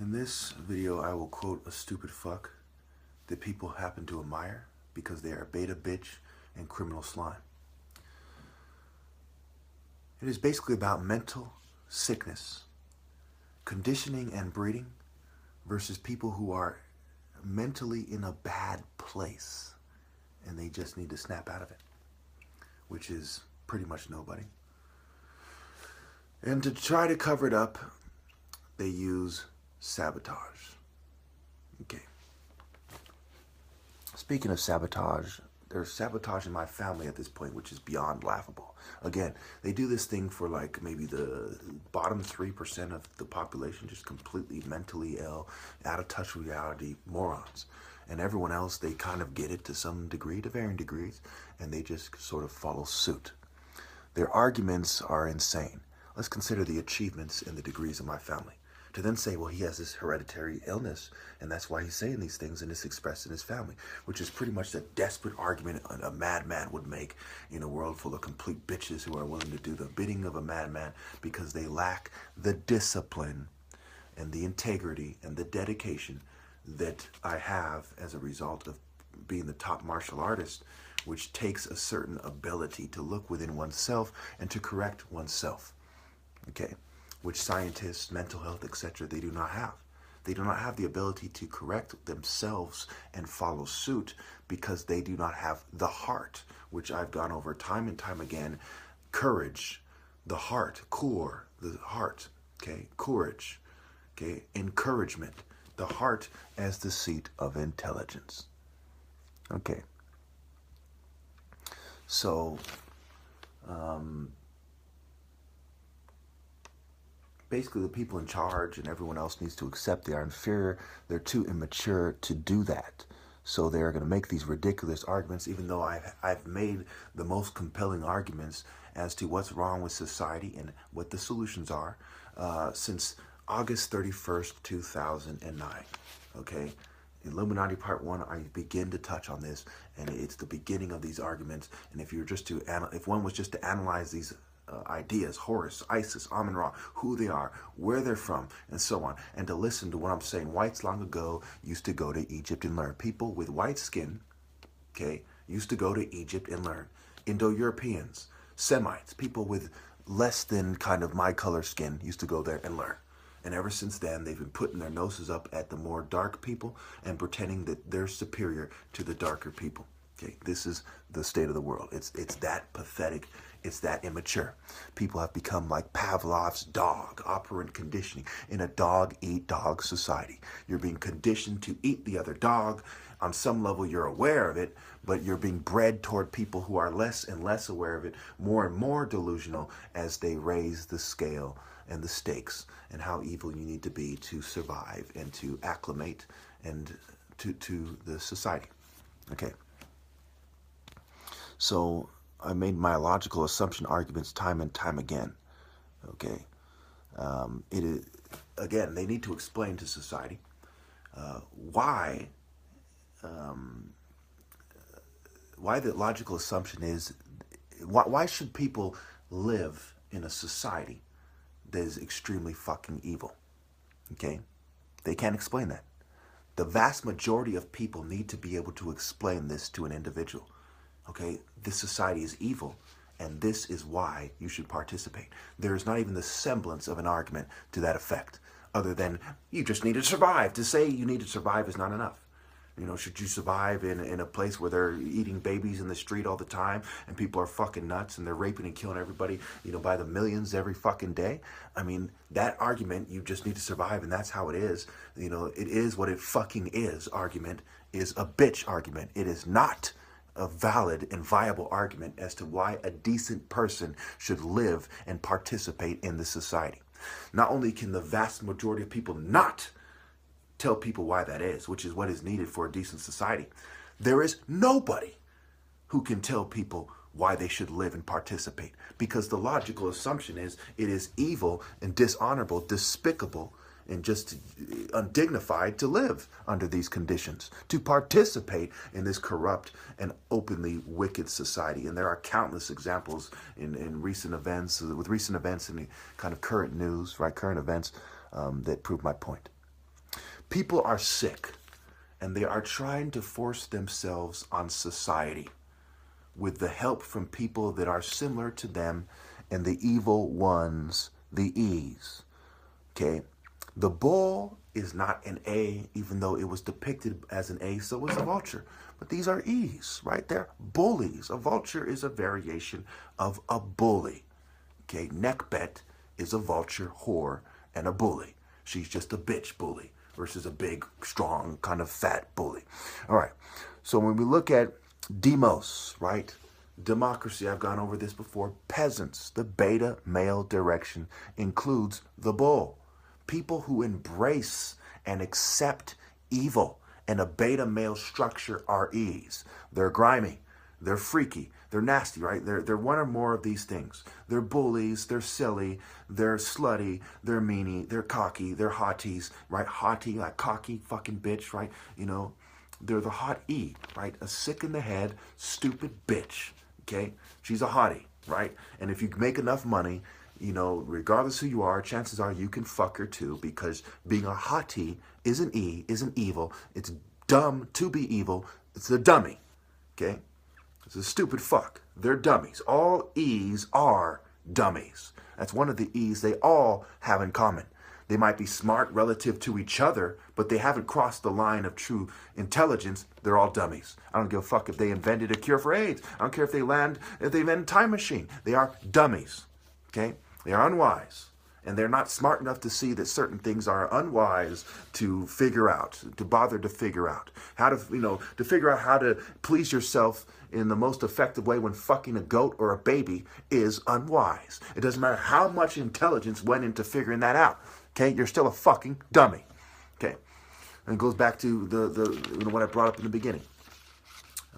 In this video, I will quote a stupid fuck that people happen to admire because they are beta bitch and criminal slime. It is basically about mental sickness, conditioning and breeding versus people who are mentally in a bad place and they just need to snap out of it, which is pretty much nobody. And to try to cover it up, they use sabotage. Okay. Speaking of sabotage, there's sabotage in my family at this point, which is beyond laughable. Again, they do this thing for like maybe the bottom 3% of the population, just completely mentally ill, out of touch with reality morons. And everyone else, they kind of get it to some degree, to varying degrees, and they just sort of follow suit. Their arguments are insane. Let's consider the achievements and the degrees of my family. To then say, well, he has this hereditary illness, and that's why he's saying these things, and it's expressed in his family, which is pretty much the desperate argument a madman would make in a world full of complete bitches who are willing to do the bidding of a madman because they lack the discipline and the integrity and the dedication that I have as a result of being the top martial artist, which takes a certain ability to look within oneself and to correct oneself. Okay, which scientists, mental health, etc., they do not have. They do not have the ability to correct themselves and follow suit because they do not have the heart, which I've gone over time and time again. Courage, the heart, core, the heart, okay, courage, okay, encouragement, the heart as the seat of intelligence. Okay. So, basically the people in charge and everyone else needs to accept they are inferior. They're too immature to do that. So they're going to make these ridiculous arguments, even though I've made the most compelling arguments as to what's wrong with society and what the solutions are since August 31st, 2009. Okay? Illuminati Part 1, I begin to touch on this, and it's the beginning of these arguments. And if one was just to analyze these ideas, Horus, Isis, Amun-Ra, who they are, where they're from, and so on, and to listen to what I'm saying. Whites long ago used to go to Egypt and learn. People with white skin, okay, used to go to Egypt and learn. Indo-Europeans, Semites, people with less than kind of my color skin used to go there and learn. And ever since then, they've been putting their noses up at the more dark people and pretending that they're superior to the darker people. Okay, this is the state of the world. It's that pathetic. It's that immature. People have become like Pavlov's dog, operant conditioning in a dog-eat-dog society. You're being conditioned to eat the other dog. On some level, you're aware of it, but you're being bred toward people who are less and less aware of it, more and more delusional as they raise the scale and the stakes and how evil you need to be to survive and to acclimate and to the society. Okay. So I made my logical assumption arguments time and time again. Okay. It is, again, they need to explain to society why the logical assumption is, why should people live in a society that is extremely fucking evil? Okay? They can't explain that. The vast majority of people need to be able to explain this to an individual. Okay? This society is evil, and this is why you should participate. There is not even the semblance of an argument to that effect, other than you just need to survive. To say you need to survive is not enough. You know, should you survive in a place where they're eating babies in the street all the time and people are fucking nuts and they're raping and killing everybody, you know, by the millions every fucking day? I mean, that argument, you just need to survive and that's how it is. You know, it is what it fucking is argument is a bitch argument. It is not a valid and viable argument as to why a decent person should live and participate in the society. Not only can the vast majority of people not tell people why that is, which is what is needed for a decent society, there is nobody who can tell people why they should live and participate, because the logical assumption is it is evil and dishonorable, despicable, and just undignified to live under these conditions, to participate in this corrupt and openly wicked society. And there are countless examples in recent events, with recent events in the kind of current news, right, current events, that prove my point. People are sick, and they are trying to force themselves on society with the help from people that are similar to them and the evil ones, the E's. Okay? The bull is not an A, even though it was depicted as an A, so was a vulture. But these are E's, right? They're bullies. A vulture is a variation of a bully. Okay? Neckbet is a vulture, whore, and a bully. She's just a bitch bully versus a big, strong, kind of fat bully. All right. So when we look at demos, right? Democracy, I've gone over this before. Peasants, the beta male direction includes the bull. People who embrace and accept evil and a beta male structure are E's. They're grimy, they're freaky, they're nasty, right? They're one or more of these things. They're bullies, they're silly, they're slutty, they're meanie, they're cocky, they're hotties, right? Hottie, like cocky fucking bitch, right? You know, they're the hot E, right? A sick in the head, stupid bitch, okay? She's a hottie, right? And if you make enough money, you know, regardless who you are, chances are you can fuck her too, because being a hottie isn't E, isn't evil. It's dumb to be evil. It's a dummy, okay? It's a stupid fuck. They're dummies. All E's are dummies. That's one of the E's they all have in common. They might be smart relative to each other, but they haven't crossed the line of true intelligence. They're all dummies. I don't give a fuck if they invented a cure for AIDS. I don't care if they invented a time machine. They are dummies, okay? They are unwise, and they're not smart enough to see that certain things are unwise to figure out, to bother to figure out. How to, you know, to figure out how to please yourself in the most effective way when fucking a goat or a baby is unwise. It doesn't matter how much intelligence went into figuring that out. Okay, you're still a fucking dummy. Okay, and it goes back to the what I brought up in the beginning.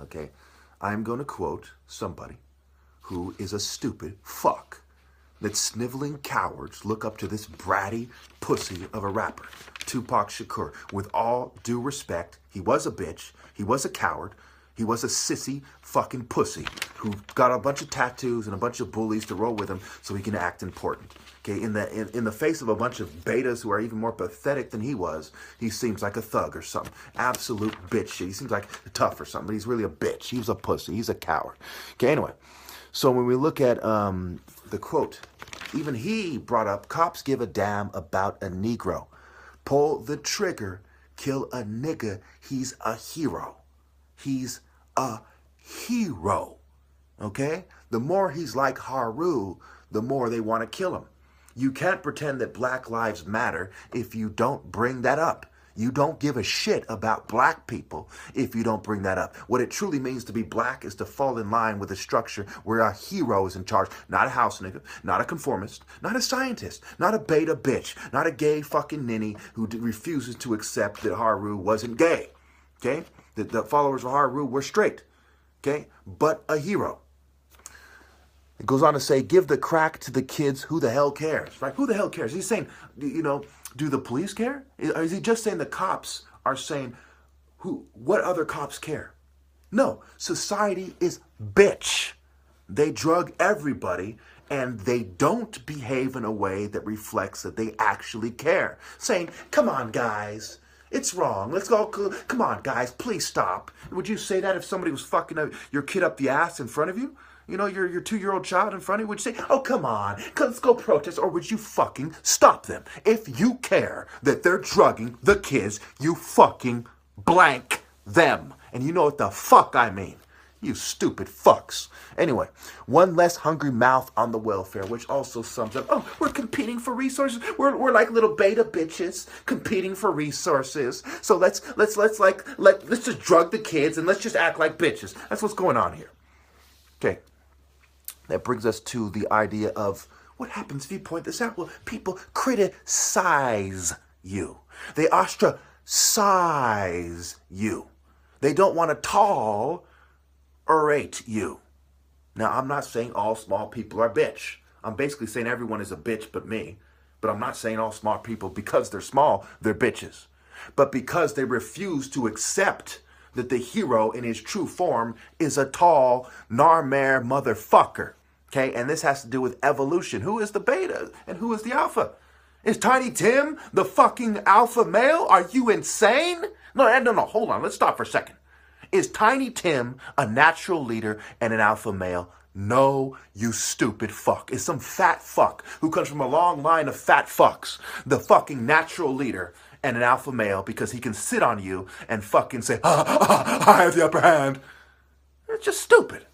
Okay, I'm going to quote somebody who is a stupid fuck. That sniveling cowards look up to this bratty pussy of a rapper, Tupac Shakur. With all due respect, he was a bitch, he was a coward, he was a sissy fucking pussy who got a bunch of tattoos and a bunch of bullies to roll with him so he can act important. Okay, in the face of a bunch of betas who are even more pathetic than he was, he seems like a thug or something. Absolute bitch shit. He seems like tough or something, but he's really a bitch. He's a pussy. He's a coward. Okay, anyway. So when we look at the quote, even he brought up, cops give a damn about a Negro. Pull the trigger, kill a nigga, he's a hero. He's a hero, okay? The more he's like Haru, the more they want to kill him. You can't pretend that Black Lives Matter if you don't bring that up. You don't give a shit about black people if you don't bring that up. What it truly means to be black is to fall in line with a structure where a hero is in charge, not a house nigga, not a conformist, not a scientist, not a beta bitch, not a gay fucking ninny who refuses to accept that Haru wasn't gay, okay? That the followers of Haru were straight, okay? But a hero. It goes on to say, give the crack to the kids, who the hell cares, right? Who the hell cares? He's saying, you know, do the police care? Or is he just saying the cops are saying, what other cops care? No, society is bitch. They drug everybody and they don't behave in a way that reflects that they actually care. Saying, come on, guys. It's wrong. Let's go. Come on, guys. Please stop. Would you say that if somebody was fucking your kid up the ass in front of you? You know, your 2-year-old child in front of you, would you say, oh, come on, let's go protest, or would you fucking stop them? If you care that they're drugging the kids, you fucking blank them. And you know what the fuck I mean. You stupid fucks. Anyway, one less hungry mouth on the welfare, which also sums up, oh, we're competing for resources. We're like little beta bitches competing for resources. So let's just drug the kids and let's just act like bitches. That's what's going on here. Okay. That brings us to the idea of what happens if you point this out? Well, people criticize you. They ostracize you. They don't want to tolerate you. Now, I'm not saying all small people are bitch. I'm basically saying everyone is a bitch but me. But I'm not saying all smart people, because they're small, they're bitches. But because they refuse to accept that the hero in his true form is a tall, narmare motherfucker. Okay, and this has to do with evolution. Who is the beta and who is the alpha? Is Tiny Tim the fucking alpha male? Are you insane? No, hold on. Let's stop for a second. Is Tiny Tim a natural leader and an alpha male? No, you stupid fuck. Is some fat fuck who comes from a long line of fat fucks the fucking natural leader and an alpha male because he can sit on you and fucking say, I have the upper hand? It's just stupid.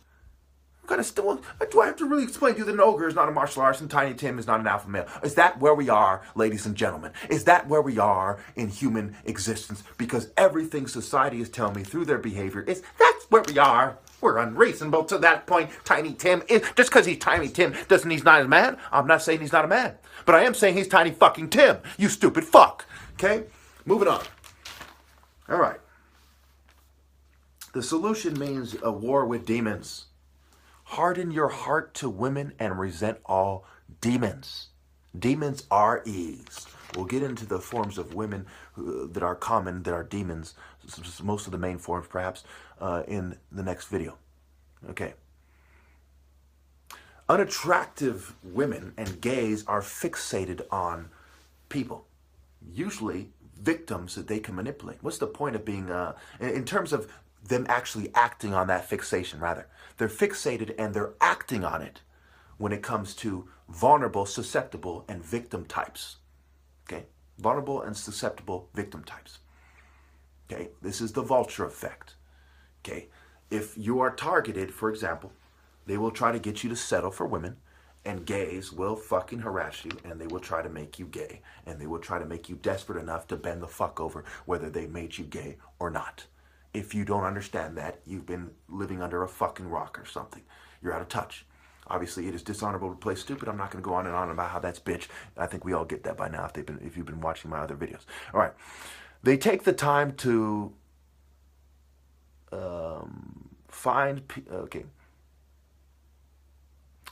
Do I have to really explain to you that an ogre is not a martial artist and Tiny Tim is not an alpha male? Is that where we are, ladies and gentlemen? Is that where we are in human existence? Because everything society is telling me through their behavior is that's where we are. We're unreasonable to that point. Tiny Tim is, just because he's Tiny Tim doesn't mean he's not a man. I'm not saying he's not a man. But I am saying he's Tiny fucking Tim. You stupid fuck. Okay? Moving on. All right. The solution means a war with demons. Harden your heart to women and resent all demons. Demons are ease. We'll get into the forms of women that are common, that are demons, most of the main forms perhaps, in the next video. Okay. Unattractive women and gays are fixated on people, usually victims that they can manipulate. What's the point of being, in terms of them actually acting on that fixation, rather? They're fixated and they're acting on it when it comes to vulnerable, susceptible, and victim types. Okay? Vulnerable and susceptible victim types. Okay? This is the vulture effect. Okay? If you are targeted, for example, they will try to get you to settle for women, and gays will fucking harass you, and they will try to make you gay, and they will try to make you desperate enough to bend the fuck over whether they made you gay or not. If you don't understand that, you've been living under a fucking rock or something. You're out of touch. Obviously, it is dishonorable to play stupid. I'm not going to go on and on about how that's bitch. I think we all get that by now if you've been watching my other videos. All right. They take the time to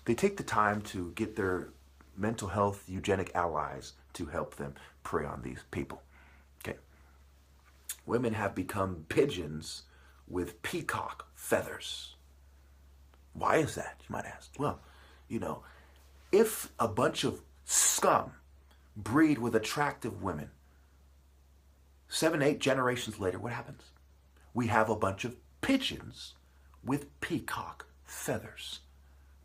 They take the time to get their mental health eugenic allies to help them prey on these people. Okay. Women have become pigeons with peacock feathers. Why is that, you might ask? Well, you know, if a bunch of scum breed with attractive women, 7, 8 generations later, what happens? We have a bunch of pigeons with peacock feathers.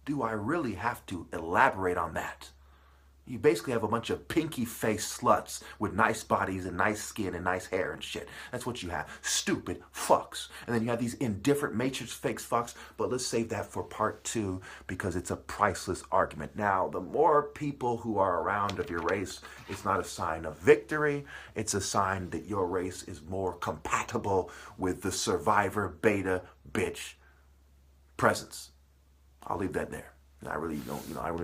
Do I really have to elaborate on that? You basically have a bunch of pinky-faced sluts with nice bodies and nice skin and nice hair and shit. That's what you have. Stupid fucks. And then you have these indifferent matrix-fakes fucks, but let's save that for part 2 because it's a priceless argument. Now, the more people who are around of your race, it's not a sign of victory. It's a sign that your race is more compatible with the survivor beta bitch presence. I'll leave that there. I really don't,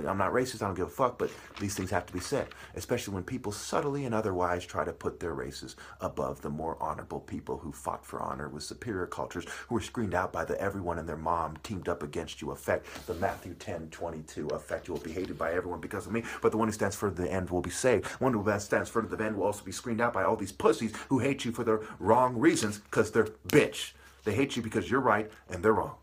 I'm not racist, I don't give a fuck, but these things have to be said, especially when people subtly and otherwise try to put their races above the more honorable people who fought for honor with superior cultures, who were screened out by the everyone and their mom teamed up against you effect, the Matthew 10:22 effect. You will be hated by everyone because of me, but the one who stands further to the end will be saved. One who stands further to the end will also be screened out by all these pussies who hate you for the wrong reasons because they're bitch. They hate you because you're right and they're wrong.